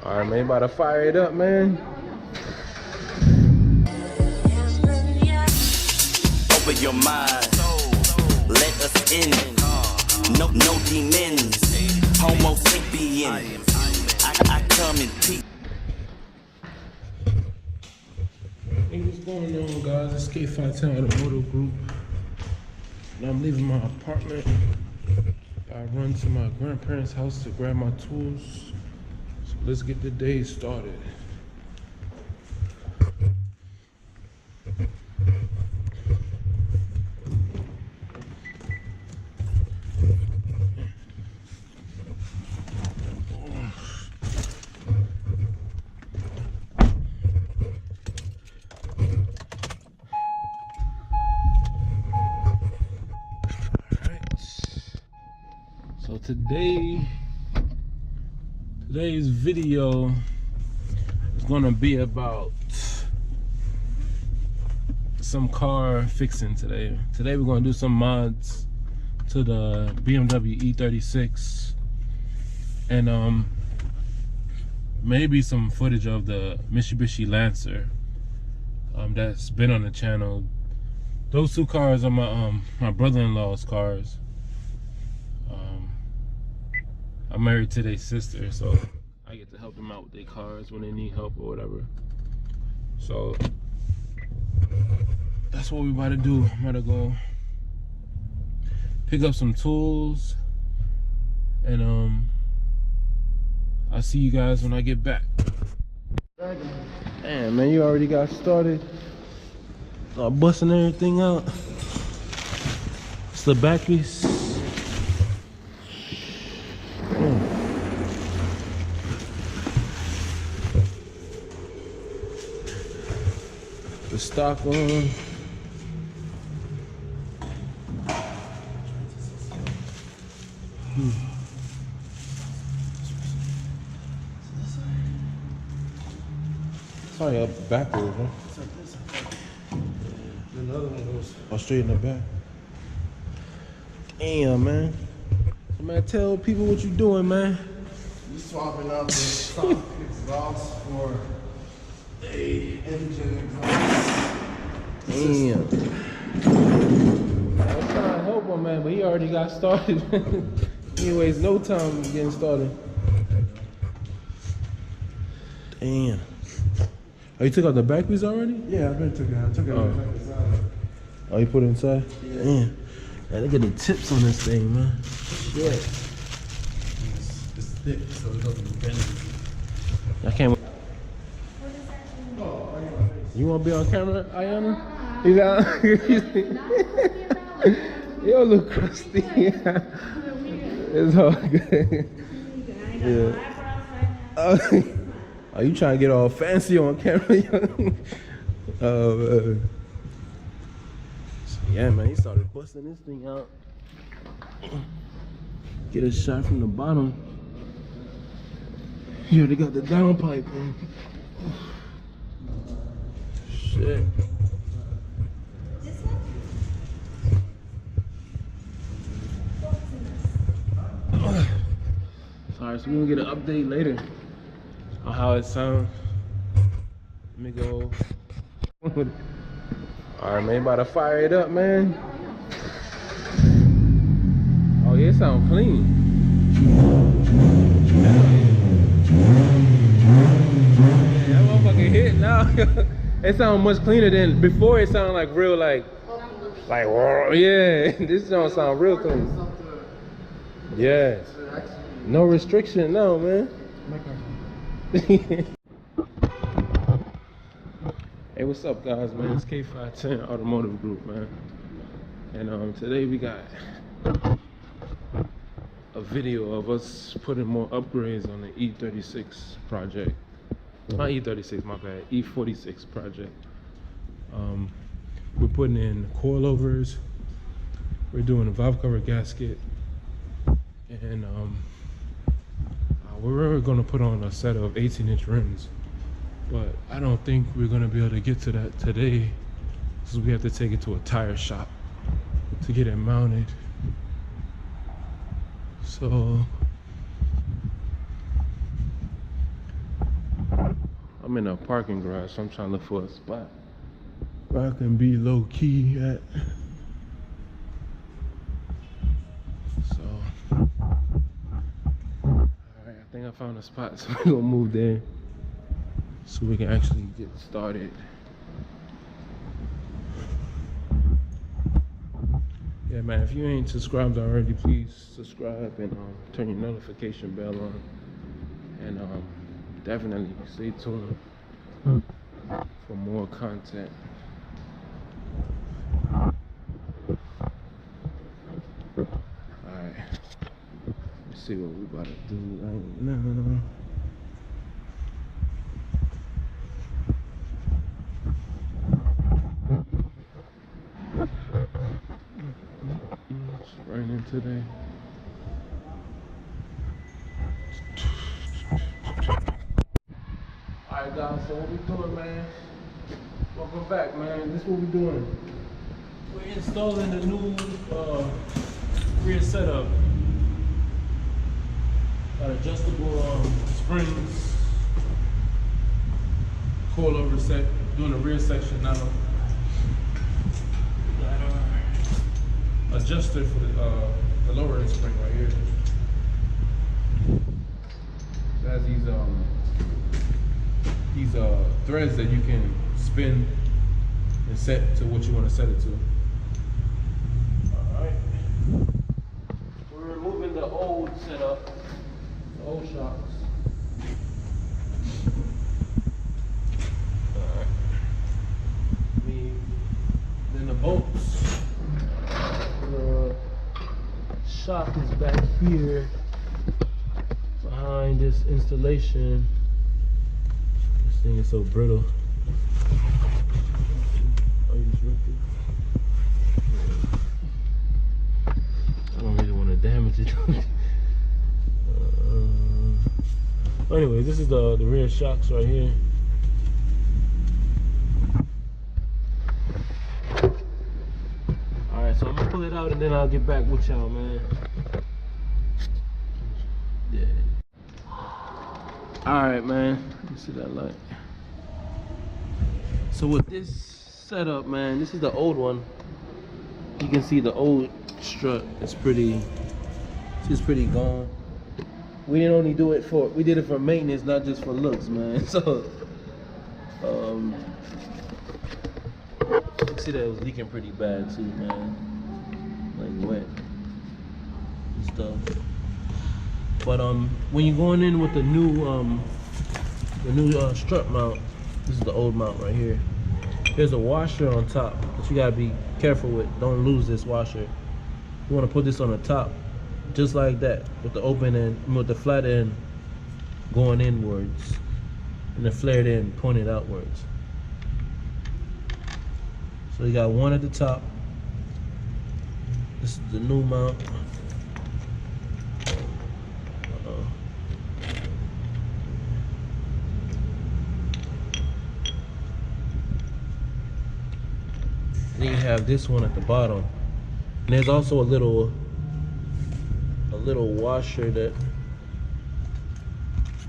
All right, man, about to fire it up, man. Open your mind, let us in. No demons, Homo sapien. I come in peace. Hey, what's going on, guys? It's K510 Automotive Group. And I'm leaving my apartment. I run to my grandparents' house to grab my tools. So let's get the day started. So today's video is gonna be about some car fixing today. Today we're gonna do some mods to the BMW E36 and maybe some footage of the Mitsubishi Lancer that's been on the channel. Those two cars are my brother-in-law's cars. I'm married to their sister, so I get to help them out with their cars when they need help or whatever. So that's what we about to do. I'm about to go pick up some tools, and I'll see you guys when I get back. Damn, man, you already got started. Busting everything out. It's the back piece. The stock on. Sorry, up backwards, huh? Another one goes straight in the back. Damn, man. So, man, tell people what you doing, man. You swapping out the stock exhaust for a engine exhaust. Damn. I was trying to help him, man, but he already got started. He wastes no time getting started. Damn. Oh, you took out the back piece already? Yeah, I've been took it out. I took it out. Oh, you put it inside? Yeah. Damn. Man, look at the tips on this thing, man. Shit. It's thick, so it doesn't bend. I can't. You want to be on camera, Ayana? You got. You look crusty. It's all good. Yeah. Are you trying to get all fancy on camera? So yeah, man, he started busting this thing out. Get a shot from the bottom. You already got the downpipe, man. Shit. Sorry, so we're gonna get an update later on how it sounds. Let me go. Alright, man, about to fire it up, man. Oh, yeah, it sounds clean. Yeah, that motherfucker hit now. It sounds much cleaner than before. It sounded like real, like yeah. This don't sound real clean. Yeah. No restriction, no, man. Hey, what's up, guys, man? It's K510 Automotive Group, man. And today we got a video of us putting more upgrades on the E36 project. Not E36, my bad. E46 project. We're putting in coilovers. We're doing a valve cover gasket, and we're gonna put on a set of 18-inch rims. But I don't think we're gonna be able to get to that today, so we have to take it to a tire shop to get it mounted. So I'm in a parking garage, so I'm trying to look for a spot where I can be low key at. So, alright, I think I found a spot, so we're gonna move there so we can actually get started. Yeah, man, if you ain't subscribed already, please subscribe and turn your notification bell on. And definitely stay tuned for more content. Alright, let's see what we about to do right now. It's raining today. Alright guys, so what we doing, man? Welcome back, man. This is what we doing. We're installing the new rear setup. Got adjustable springs, coilover set. Doing the rear section now. Got our adjuster for the lower end spring right here. It has these threads that you can spin and set to what you want to set it to. Alright. We're removing the old setup, the old shocks. Alright. Then the bolts. The shock is back here behind this installation. This thing is so brittle. Oh, you just ripped it? I don't really want to damage it. Anyway, this is the rear shocks right here. Alright, so I'm gonna pull it out and then I'll get back with y'all, man. Yeah. Alright, man. Let me see that light. So with this setup, man, this is the old one. You can see the old strut. It's pretty gone. We didn't only do it for, we did it for maintenance, not just for looks, man. So you see that it was leaking pretty bad too, man. Like wet and stuff. But when you're going in with the new strut mount, this is the old mount right here. There's a washer on top that you gotta be careful with. Don't lose this washer. You wanna put this on the top, just like that, with the open end, with the flat end going inwards, and the flared end pointed outwards. So you got one at the top. This is the new mount. Then you have this one at the bottom, and there's also a little washer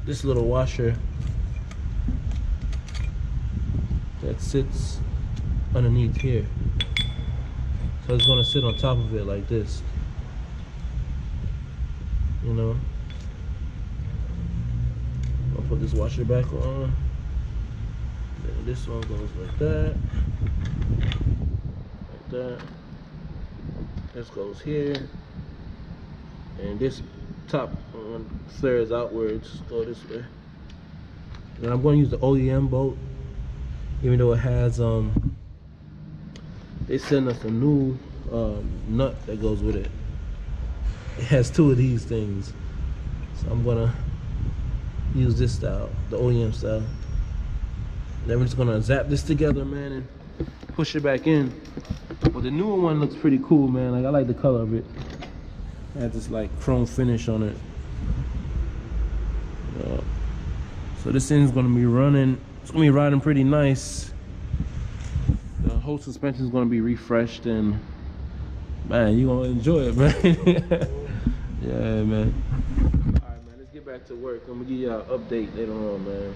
this little washer that sits underneath here. So it's gonna sit on top of it like this, you know. I'll put this washer back on. Then this one goes like that. That. This goes here, and this top one flares outwards. Go this way. And I'm going to use the OEM bolt, even though it has they sent us a new nut that goes with it. It has two of these things, so I'm gonna use this style, the OEM style. And then we're just gonna zap this together, man, and push it back in. But the newer one looks pretty cool, man. Like, I like the color of it. It has this like chrome finish on it. So this thing's gonna be running. It's gonna be riding pretty nice. The whole suspension is gonna be refreshed, and man, you gonna enjoy it, man. Yeah, man. All right, man. Let's get back to work. I'm gonna give you an update later on, man.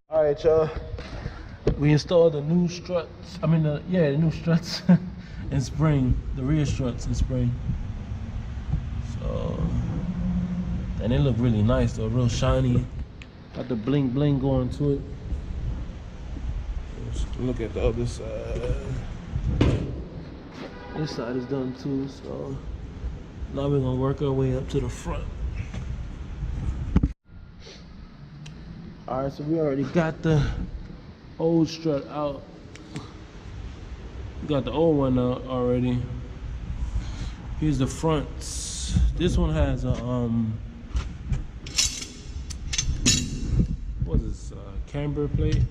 All All right, y'all. We installed the new struts. I mean, the new struts in spring. The rear struts in spring. So, and they look really nice though, real shiny. Got the bling bling going to it. Let's look at the other side. This side is done too. So now we're gonna work our way up to the front. All right, so we already got the old strut out. We got the old one out already. Here's the fronts. This one has a what is this? Camber plate.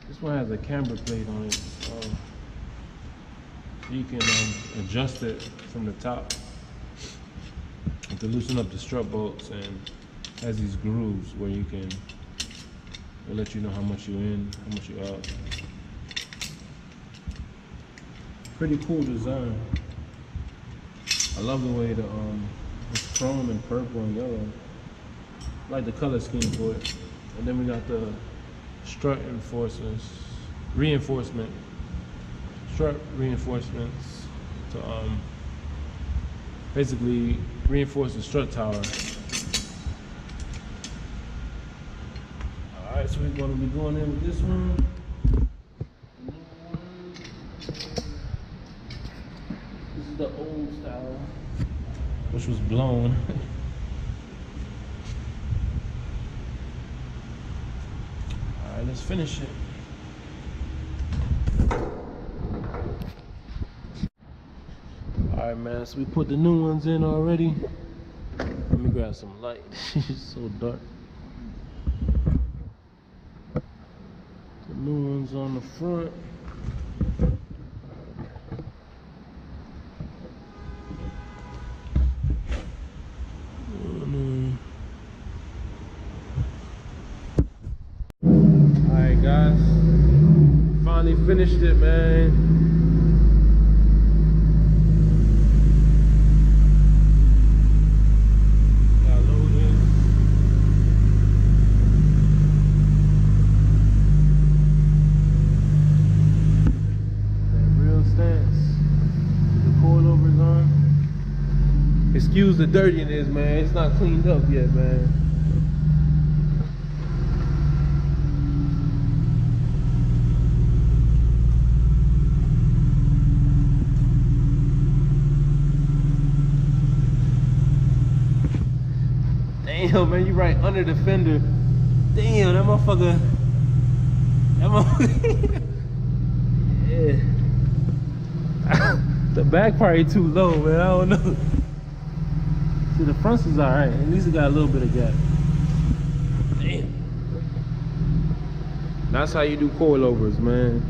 This one has a camber plate on it, so you can adjust it from the top. To loosen up the strut bolts, and has these grooves where you can, it'll let you know how much you're in, how much you're out. Pretty cool design. I love the way it's chrome and purple and yellow. I like the color scheme for it. And then we got the strut strut reinforcements to basically reinforce the strut tower. Alright, so we're gonna be going in with this one. This is the old style, which was blown. Alright, let's finish it. Alright, man, so we put the new ones in already. Let me grab some light. It's so dark. The new ones on the front. Alright, guys. Finally finished it, man. Excuse the dirtiness, man. It's not cleaned up yet, man. Damn, man, you right under the fender. Damn, that motherfucker. Yeah. The back probably too low, man. I don't know. See, the fronts is alright. At least it got a little bit of gap. Damn. That's how you do coilovers, man.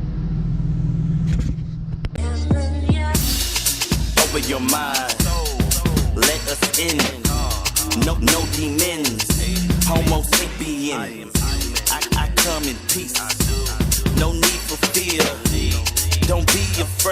Open your mind. Let us in. No demons. Homo sapien. I come in peace. No need for fear. Don't be afraid.